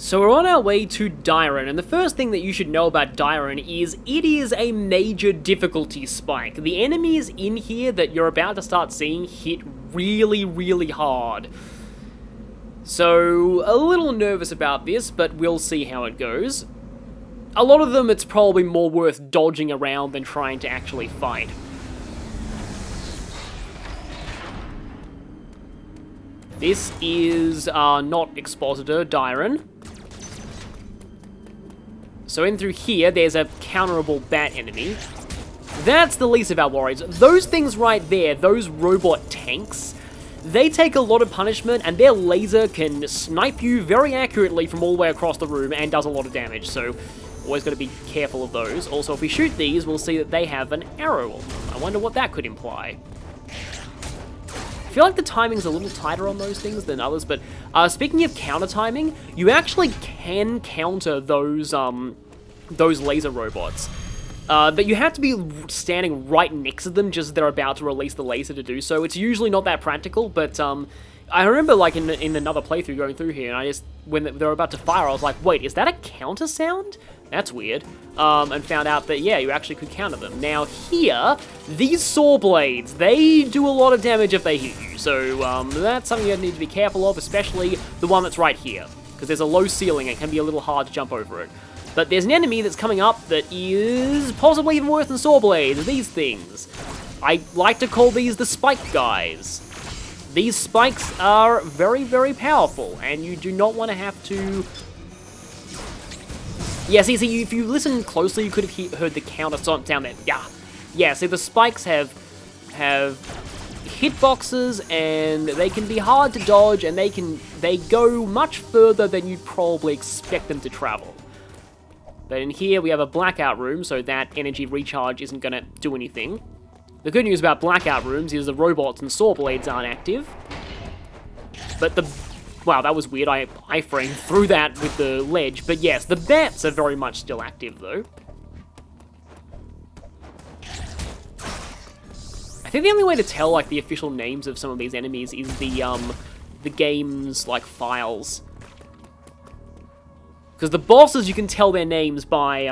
So we're on our way to Dyron, and the first thing that you should know about Dyron is it is a major difficulty spike. The enemies in here that you're about to start seeing hit really, really hard. So, a little nervous about this, but we'll see how it goes. A lot of them, it's probably more worth dodging around than trying to actually fight. This is not Expositor, Dyron. So in through here, there's a counterable bat enemy. That's the least of our worries. Those things right there, those robot tanks, they take a lot of punishment, and their laser can snipe you very accurately from all the way across the room and does a lot of damage, so always got to be careful of those. Also, if we shoot these, we'll see that they have an arrow on them. I wonder what that could imply. I feel like the timing's a little tighter on those things than others, but speaking of counter timing, you actually can counter those laser robots. But you have to be standing right next to them just as they're about to release the laser to do so. It's usually not that practical, but I remember like in another playthrough going through here, and when they were about to fire, I was like, wait, is that a counter sound? That's weird. And found out that, yeah, you actually could counter them. Now here, these saw blades, they do a lot of damage if they hit you. So that's something you need to be careful of, especially the one that's right here. Because there's a low ceiling, it can be a little hard to jump over it. But there's an enemy that's coming up that is possibly even worse than saw blades, these things. I like to call these the spike guys. These spikes are very, very powerful, and you do not want to have to... Yeah, see, if you listen closely, you could have heard the counter stomp down there. Yeah, see, the spikes have hitboxes, and they can be hard to dodge, and they go much further than you'd probably expect them to travel. But in here, we have a blackout room, so that energy recharge isn't going to do anything. The good news about blackout rooms is the robots and saw blades aren't active. But wow, that was weird. I framed through that with the ledge. But yes, the bats are very much still active, though. I think the only way to tell, like, the official names of some of these enemies is the game's, like, files. Because the bosses, you can tell their names by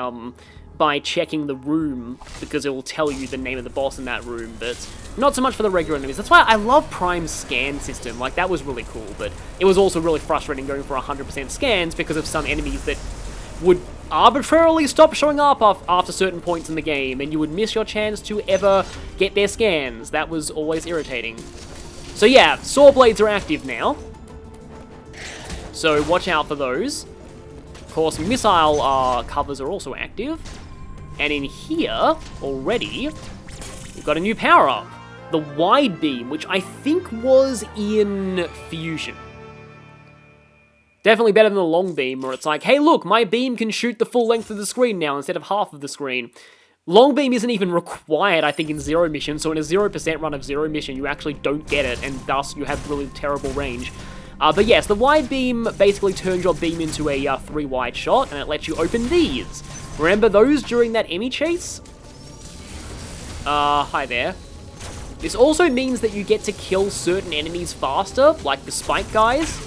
checking the room, because it will tell you the name of the boss in that room, but not so much for the regular enemies. That's why I love Prime's scan system. Like, that was really cool, but it was also really frustrating going for 100% scans because of some enemies that would arbitrarily stop showing up after certain points in the game, and you would miss your chance to ever get their scans. That was always irritating. So yeah, saw blades are active now, so watch out for those. Of course, missile covers are also active. And in here, already, we've got a new power-up. The wide beam, which I think was in Fusion. Definitely better than the long beam, where it's like, hey look, my beam can shoot the full length of the screen now instead of half of the screen. Long beam isn't even required, I think, in Zero Mission, so in a 0% run of Zero Mission, you actually don't get it, and thus you have really terrible range. But yes, the wide beam basically turns your beam into a 3-wide shot, and it lets you open these. Remember those during that E.M.M.I chase? Hi there. This also means that you get to kill certain enemies faster, like the spike guys,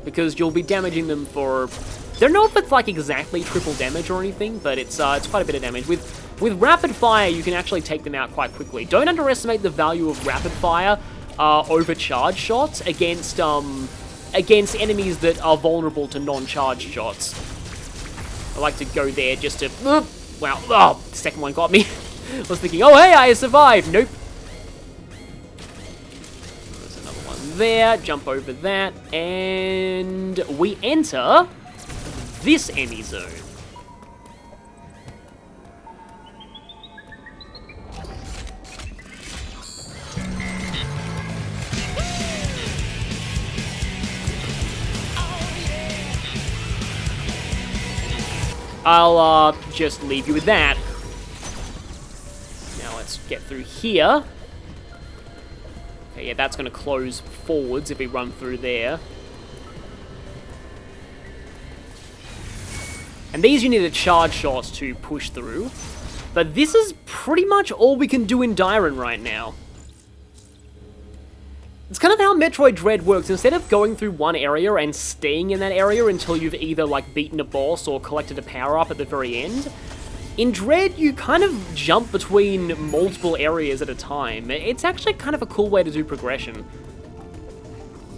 because you'll be damaging them for... I don't know if it's like exactly triple damage or anything, but it's quite a bit of damage. With rapid fire, you can actually take them out quite quickly. Don't underestimate the value of rapid fire overcharge shots against enemies that are vulnerable to non-charged shots. I like to go there just to... wow, oh, the second one got me. I was thinking, oh hey, I survived. Nope. There's another one there. Jump over that. And we enter this E.M.M.I zone. I'll just leave you with that. Now let's get through here. Okay, yeah, that's going to close forwards if we run through there. And these you need a charge shot to push through. But this is pretty much all we can do in Dyron right now. It's kind of how Metroid Dread works. Instead of going through one area and staying in that area until you've either, like, beaten a boss or collected a power-up at the very end, in Dread, you kind of jump between multiple areas at a time. It's actually kind of a cool way to do progression.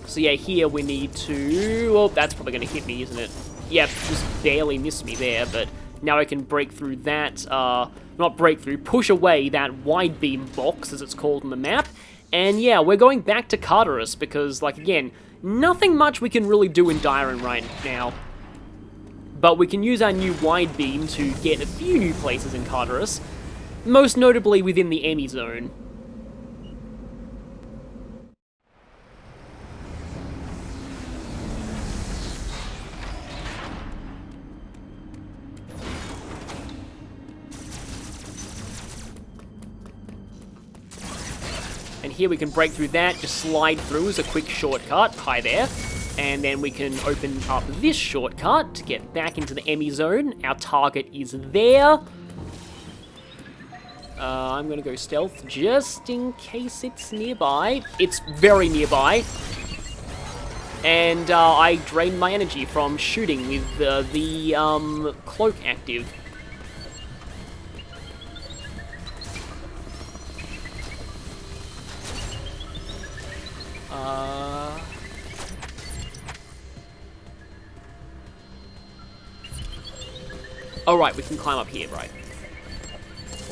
So yeah, here we need to... Oh, that's probably going to hit me, isn't it? Yeah, just barely missed me there, but now I can break through that, not break through, push away that wide beam box, as it's called on the map. And yeah, we're going back to Carterus because, like, again, nothing much we can really do in Dyron right now. But we can use our new wide beam to get a few new places in Carterus, most notably within the E.M.M.I zone. And here we can break through that, just slide through as a quick shortcut. Hi there. And then we can open up this shortcut to get back into the E.M.M.I zone. Our target is there. I'm going to go stealth just in case it's nearby. It's very nearby. And I drained my energy from shooting with the cloak active. Oh, right, we can climb up here, right.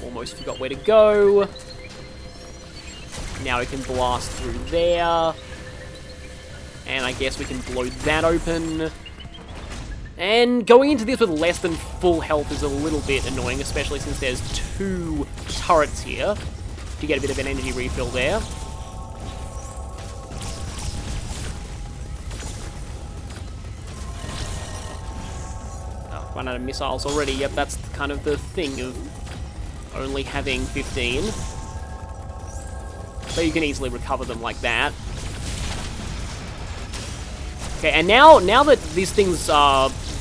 Almost forgot where to go. Now we can blast through there. And I guess we can blow that open. And going into this with less than full health is a little bit annoying, especially since there's 2 turrets here to get a bit of an energy refill there. Run out of missiles already. Yep, that's kind of the thing of only having 15. So you can easily recover them like that. Okay, and now that this thing's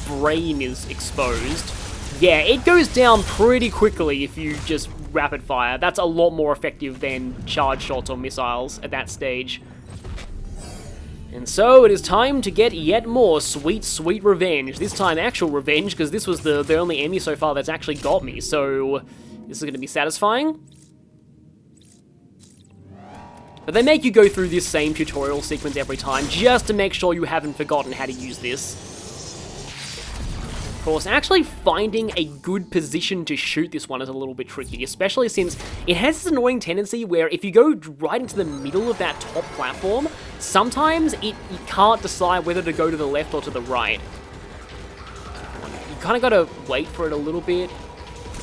brain is exposed, yeah, it goes down pretty quickly if you just rapid fire. That's a lot more effective than charge shots or missiles at that stage. And so it is time to get yet more sweet, sweet revenge. This time actual revenge, because this was the only E.M.M.I so far that's actually got me, so this is going to be satisfying. But they make you go through this same tutorial sequence every time, just to make sure you haven't forgotten how to use this. Of course, actually finding a good position to shoot this one is a little bit tricky, especially since it has this annoying tendency where if you go right into the middle of that top platform, sometimes you can't decide whether to go to the left or to the right. You kind of got to wait for it a little bit.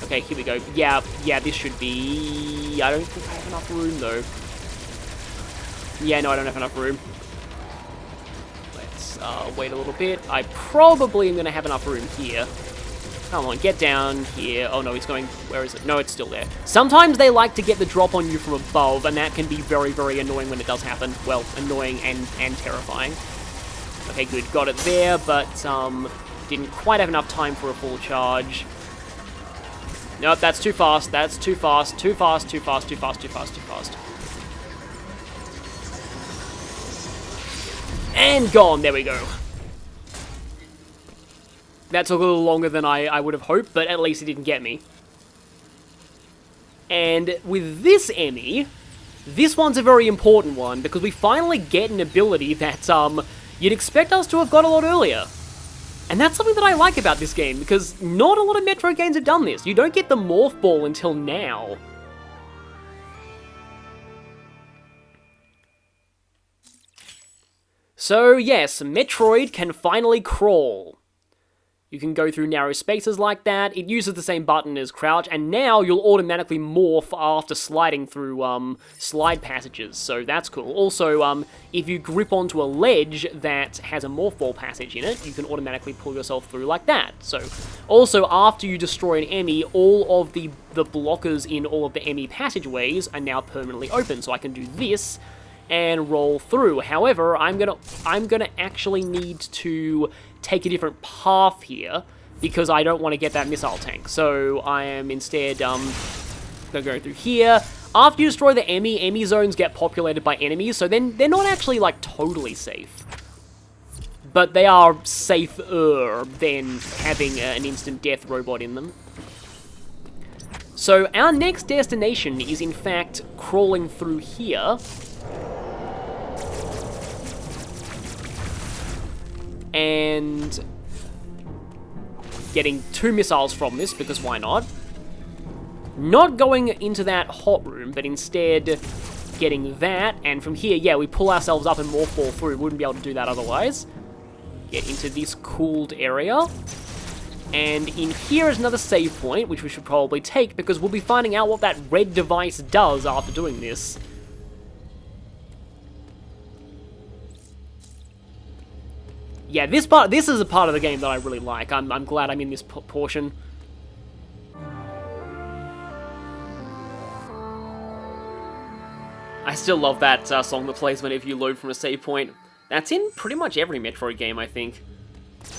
Okay, here we go. Yeah, this should be... I don't think I have enough room, though. Yeah, no, I don't have enough room. Let's wait a little bit. I probably am going to have enough room here. Come on, get down here. Oh, no, he's going... Where is it? No, it's still there. Sometimes they like to get the drop on you from above, and that can be very, very annoying when it does happen. Well, annoying and terrifying. Okay, good. Got it there, but didn't quite have enough time for a full charge. Nope, that's too fast. That's too fast. Too fast, too fast, too fast, too fast, too fast. And gone. There we go. That took a little longer than I would have hoped, but at least it didn't get me. And with this E.M.M.I, this one's a very important one, because we finally get an ability that you'd expect us to have got a lot earlier. And that's something that I like about this game, because not a lot of Metroid games have done this. You don't get the Morph Ball until now. So yes, Metroid can finally crawl. You can go through narrow spaces like that. It uses the same button as crouch, and now you'll automatically morph after sliding through slide passages, so that's cool. Also, if you grip onto a ledge that has a morph ball passage in it, you can automatically pull yourself through like that. So, also, after you destroy an E.M.M.I, all of the blockers in all of the E.M.M.I passageways are now permanently open, so I can do this and roll through. However, I'm gonna actually need to take a different path here because I don't want to get that missile tank. So I am instead gonna go through here. after you destroy the E.M.M.I zones get populated by enemies, so then they're not actually, like, totally safe. But they are safer than having an instant death robot in them. So our next destination is, in fact, crawling through here. And getting 2 missiles from this, because why not? Not going into that hot room, but instead getting that, and from here, yeah, we pull ourselves up and morph ball through. Wouldn't be able to do that otherwise. Get into this cooled area. And in here is another save point, which we should probably take, because we'll be finding out what that red device does after doing this. Yeah, this is a part of the game that I really like. I'm glad I'm in this portion. I still love that song that plays whenever you load from a save point. That's in pretty much every Metroid game, I think.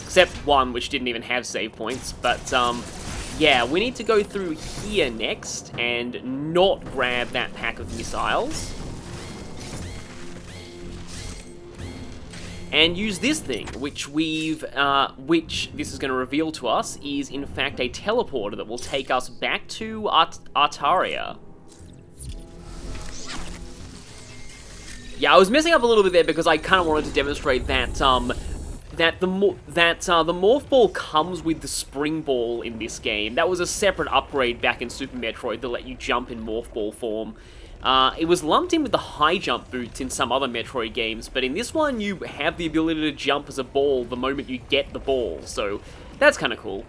Except one, which didn't even have save points. But, yeah, we need to go through here next and not grab that pack of missiles. And use this thing, which which this is going to reveal to us is, in fact, a teleporter that will take us back to Artaria. Yeah, I was messing up a little bit there because I kind of wanted to demonstrate that the Morph Ball comes with the Spring Ball in this game. That was a separate upgrade back in Super Metroid that let you jump in Morph Ball form. It was lumped in with the high jump boots in some other Metroid games, but in this one you have the ability to jump as a ball the moment you get the ball, so that's kind of cool.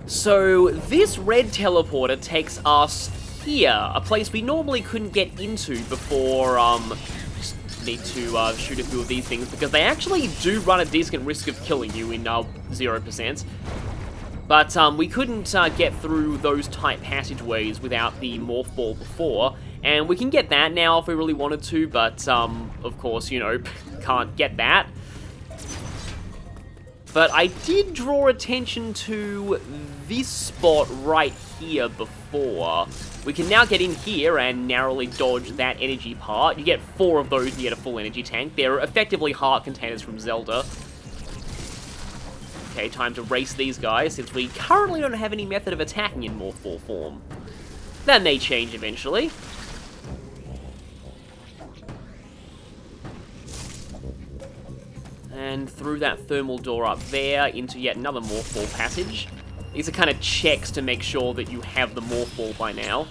So this red teleporter takes us here, a place we normally couldn't get into before, just need to shoot a few of these things, because they actually do run a decent risk of killing you in 0%. But we couldn't get through those tight passageways without the Morph Ball before, and we can get that now if we really wanted to, but of course, you know, can't get that. But I did draw attention to this spot right here before. We can now get in here and narrowly dodge that energy part. You get 4 of those and you get a full energy tank. They're effectively heart containers from Zelda. Okay, time to race these guys, since we currently don't have any method of attacking in Morph Ball form. That may change eventually. And through that thermal door up there, into yet another Morph Ball passage. These are kind of checks to make sure that you have the Morph Ball by now.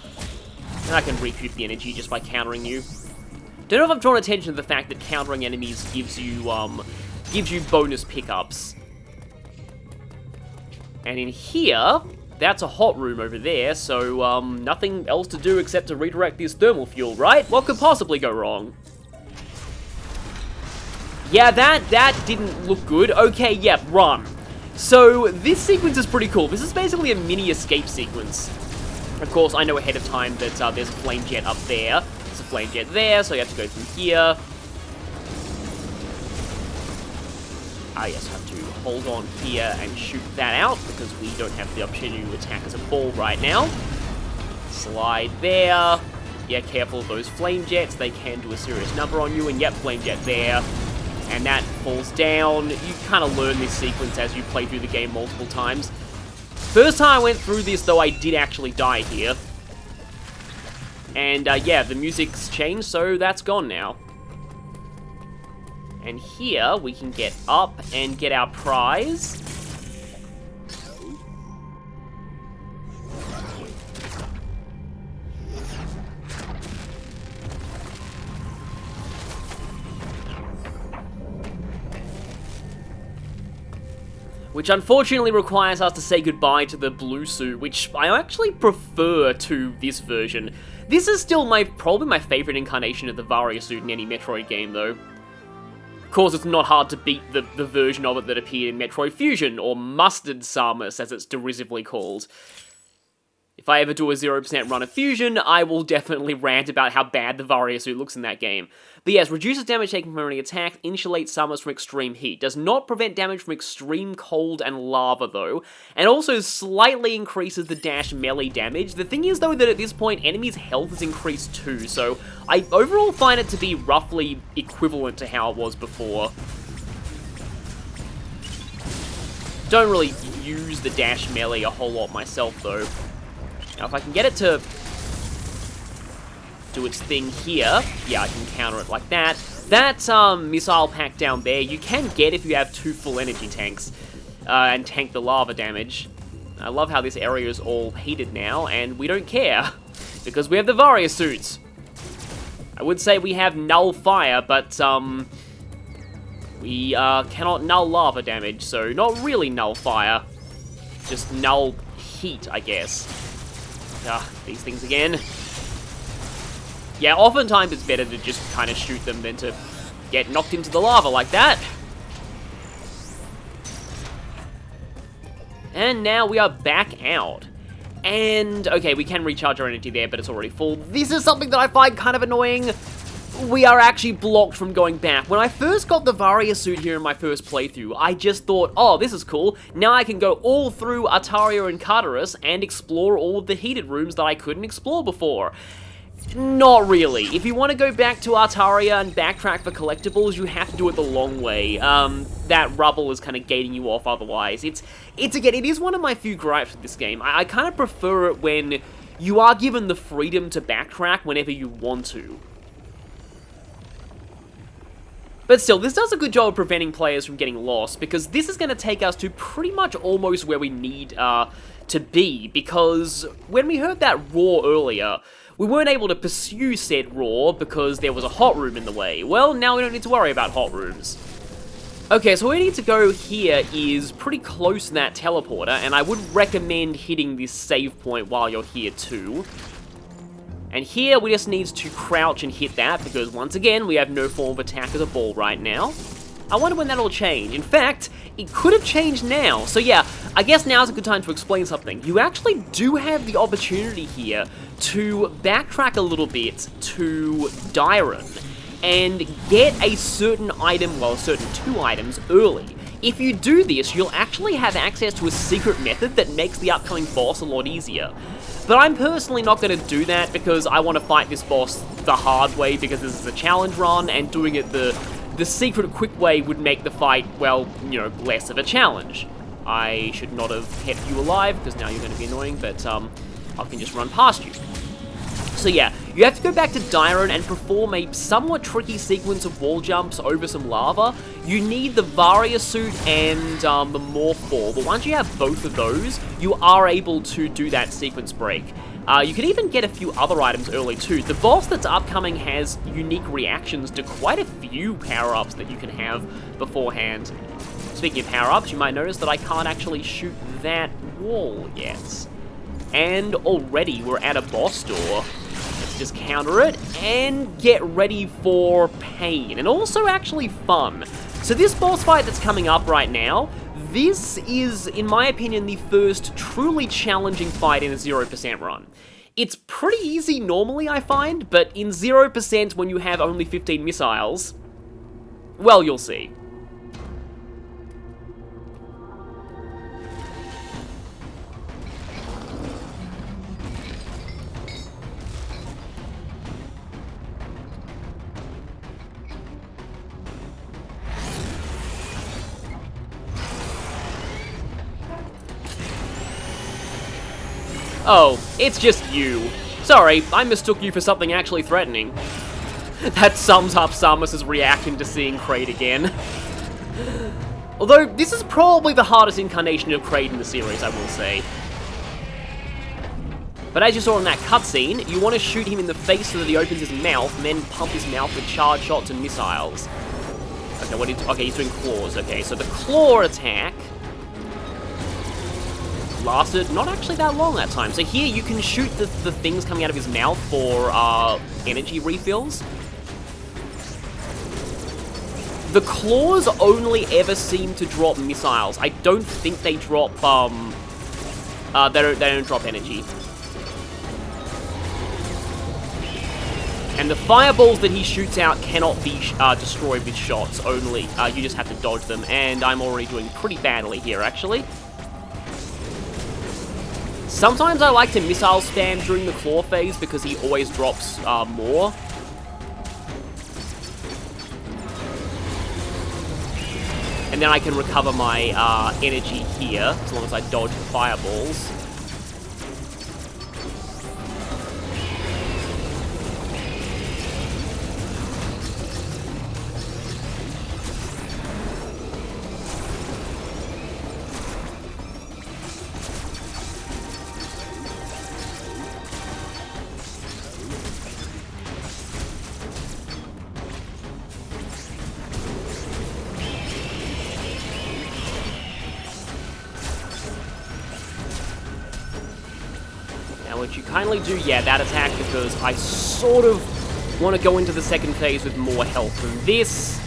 And I can recoup the energy just by countering you. Don't know if I've drawn attention to the fact that countering enemies gives you bonus pickups. And in here, that's a hot room over there, so nothing else to do except to redirect this thermal fuel, right? What could possibly go wrong? Yeah, that didn't look good. Okay, yep, run. So, this sequence is pretty cool. This is basically a mini escape sequence. Of course, I know ahead of time that there's a flame jet up there. There's a flame jet there, so you have to go through here. Ah, yes, I have to hold on here and shoot that out, because we don't have the opportunity to attack as a ball right now. Slide there. Yeah, careful of those flame jets. They can do a serious number on you, and yep, flame jet there. And that falls down. You kind of learn this sequence as you play through the game multiple times. First time I went through this, though, I did actually die here. And, yeah, the music's changed, so that's gone now. And here, we can get up and get our prize. Which unfortunately requires us to say goodbye to the blue suit, which I actually prefer to this version. This is still probably my favorite incarnation of the Varia suit in any Metroid game, though. Of course, it's not hard to beat the version of it that appeared in Metroid Fusion, or Mustard Samus, as it's derisively called. If I ever do a 0% run of Fusion, I will definitely rant about how bad the Varia suit looks in that game. But yes, reduces damage taken from enemy attack, insulates summers from extreme heat, does not prevent damage from extreme cold and lava though, and also slightly increases the dash melee damage. The thing is though that at this point, enemies' health has increased too, so I overall find it to be roughly equivalent to how it was before. Don't really use the dash melee a whole lot myself though. Now, if I can get it to do its thing here, yeah, I can counter it like that. That missile pack down there, you can get if you have 2 full energy tanks and tank the lava damage. I love how this area is all heated now, and we don't care, because we have the Varia suits. I would say we have null fire, but we cannot null lava damage, so not really null fire, just null heat, I guess. These things again. Yeah, oftentimes it's better to just kind of shoot them than to get knocked into the lava like that. And now we are back out. And, okay, we can recharge our energy there, but it's already full. This is something that I find kind of annoying. We are actually blocked from going back. When I first got the Varia suit here in my first playthrough, I just thought, oh, this is cool. Now I can go all through Ataria and Carteris and explore all of the heated rooms that I couldn't explore before. Not really. If you want to go back to Ataria and backtrack for collectibles, you have to do it the long way. That rubble is kind of gating you off otherwise. It is one of my few gripes with this game. I kind of prefer it when you are given the freedom to backtrack whenever you want to. But still, this does a good job of preventing players from getting lost, because this is going to take us to pretty much almost where we need to be, because when we heard that roar earlier, we weren't able to pursue said roar because there was a hot room in the way. Well, now we don't need to worry about hot rooms. Okay, so where we need to go here is pretty close to that teleporter, and I would recommend hitting this save point while you're here too. And here, we just need to crouch and hit that, because once again, we have no form of attack as a ball right now. I wonder when that'll change. In fact, it could have changed now. So yeah, I guess now's a good time to explain something. You actually do have the opportunity here to backtrack a little bit to Dyron and get a certain item, well, certain 2 items early. If you do this, you'll actually have access to a secret method that makes the upcoming boss a lot easier. But I'm personally not going to do that because I want to fight this boss the hard way, because this is a challenge run, and doing it the secret quick way would make the fight, well, you know, less of a challenge. I should not have kept you alive, because now you're going to be annoying, but I can just run past you. So yeah, you have to go back to Dyron and perform a somewhat tricky sequence of wall jumps over some lava. You need the Varia suit and the Morph ball, but once you have both of those, you are able to do that sequence break. You can even get a few other items early too. The boss that's upcoming has unique reactions to quite a few power-ups that you can have beforehand. Speaking of power-ups, you might notice that I can't actually shoot that wall yet. And already we're at a boss door. Let's just counter it and get ready for pain, and also actually fun. So this boss fight that's coming up right now, this is, in my opinion, the first truly challenging fight in a 0% run. It's pretty easy normally, I find, but in 0% when you have only 15 missiles, well, you'll see. Oh, it's just you. Sorry, I mistook you for something actually threatening. That sums up Samus's reaction to seeing Kraid again. Although, this is probably the hardest incarnation of Kraid in the series, I will say. But as you saw in that cutscene, you want to shoot him in the face so that he opens his mouth, and then pump his mouth with charge shots and missiles. Okay, okay, he's doing claws. Okay, so the claw attack lasted not actually that long that time. So here you can shoot the things coming out of his mouth for energy refills. The claws only ever seem to drop missiles. I don't think they drop they don't drop energy. And the fireballs that he shoots out cannot be destroyed with shots, only you just have to dodge them, and I'm already doing pretty badly here, actually. Sometimes I like to missile spam during the claw phase because he always drops more. And then I can recover my energy here, as long as I dodge the fireballs. Would you kindly do, yeah, that attack, because I sort of want to go into the second phase with more health than this.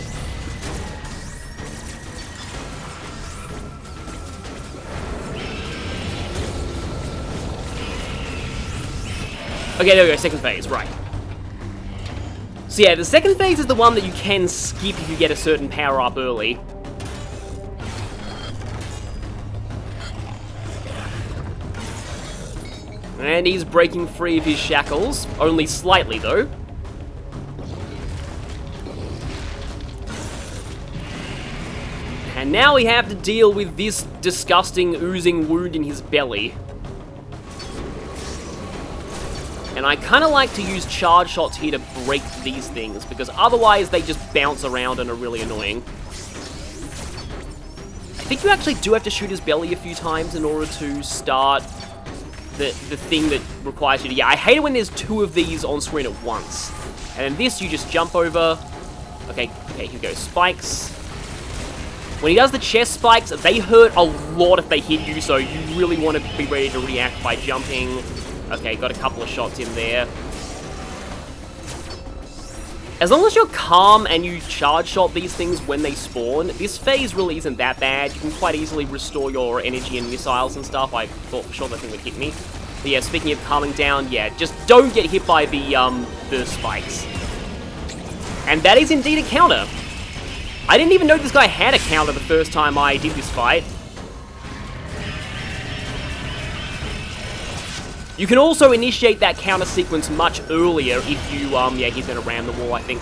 Okay, there we go, second phase, right. So yeah, the second phase is the one that you can skip if you get a certain power-up early. And he's breaking free of his shackles, only slightly though. And now we have to deal with this disgusting oozing wound in his belly. And I kind of like to use charge shots here to break these things, because otherwise they just bounce around and are really annoying. I think you actually do have to shoot his belly a few times in order to start the thing that requires you to... Yeah, I hate it when there's two of these on screen at once. And then this, you just jump over. Okay, here we go. Spikes. When he does the chest spikes, they hurt a lot if they hit you, so you really want to be ready to react by jumping. Okay, got a couple of shots in there. As long as you're calm and you charge shot these things when they spawn, this phase really isn't that bad. You can quite easily restore your energy and missiles and stuff. I thought for sure that thing would hit me. But yeah, speaking of calming down, yeah, just don't get hit by the spikes. And that is indeed a counter. I didn't even know this guy had a counter the first time I did this fight. You can also initiate that counter sequence much earlier if you, yeah, he's gonna ram the wall, I think.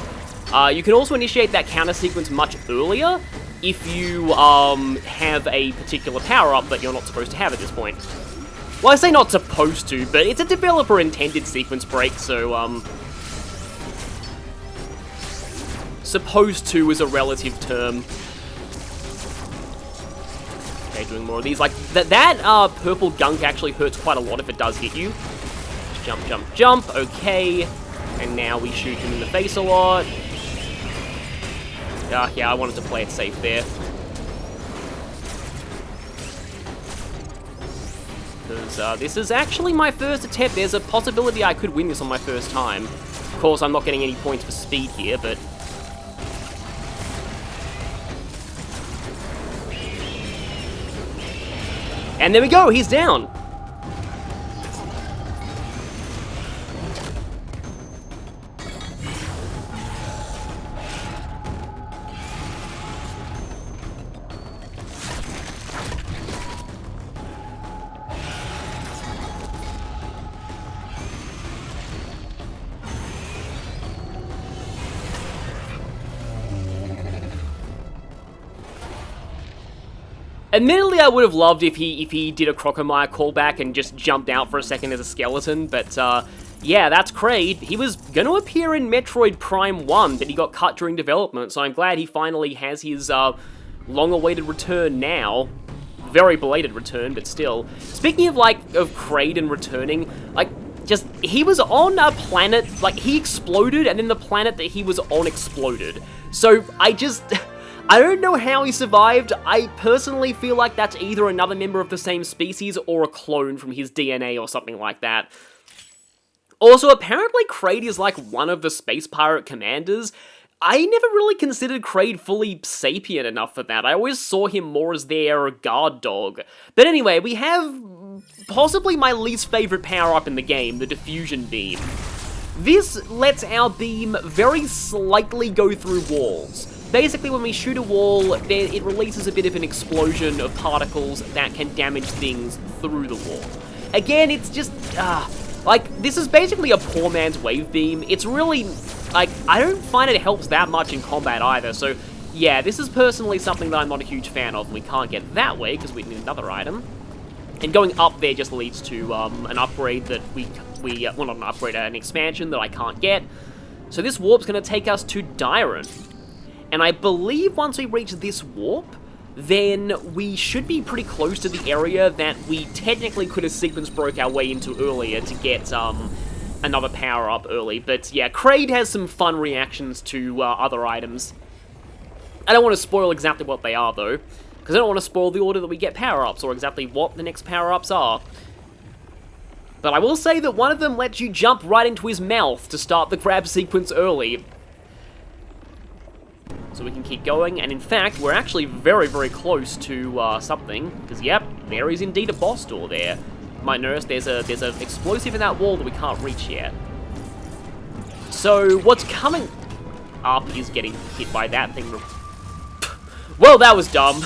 You can also initiate that counter sequence much earlier if you, have a particular power-up that you're not supposed to have at this point. Well, I say not supposed to, but it's a developer-intended sequence break, so, supposed to is a relative term. Okay, doing more of these. Like, that purple gunk actually hurts quite a lot if it does hit you. Just jump, jump, jump. Okay. And now we shoot him in the face a lot. Yeah, I wanted to play it safe there. Because this is actually my first attempt. There's a possibility I could win this on my first time. Of course, I'm not getting any points for speed here, but... And there we go, he's down! Admittedly, I would have loved if he did a Crocomire callback and just jumped out for a second as a skeleton, but yeah, that's Kraid. He was going to appear in Metroid Prime 1, but he got cut during development, so I'm glad he finally has his long-awaited return now. Very belated return, but still. Speaking of, of Kraid and returning, he was on a planet, he exploded, and then the planet that he was on exploded. So, I don't know how he survived. I personally feel like that's either another member of the same species or a clone from his DNA or something like that. Also, apparently Kraid is one of the space pirate commanders. I never really considered Kraid fully sapient enough for that. I always saw him more as their guard dog. But anyway, we have possibly my least favorite power-up in the game, the Diffusion beam. This lets our beam very slightly go through walls. Basically, when we shoot a wall, it releases a bit of an explosion of particles that can damage things through the wall. Again, it's just, like, this is basically a poor man's wave beam. It's really, like, I don't find it helps that much in combat either, so yeah, this is personally something that I'm not a huge fan of, and we can't get that way because we need another item. And going up there just leads to an upgrade that well, not an upgrade, an expansion that I can't get. So this warp's going to take us to Dyron. And I believe once we reach this warp, then we should be pretty close to the area that we technically could have sequence broke our way into earlier to get another power-up early. But yeah, Kraid has some fun reactions to other items. I don't want to spoil exactly what they are, though, because I don't want to spoil the order that we get power-ups or exactly what the next power-ups are. But I will say that one of them lets you jump right into his mouth to start the grab sequence early. So we can keep going, and in fact, we're actually very, very close to something, because yep, there is indeed a boss door there. You might notice there's an explosive in that wall that we can't reach yet. So what's coming up is getting hit by that thing. Well, that was dumb.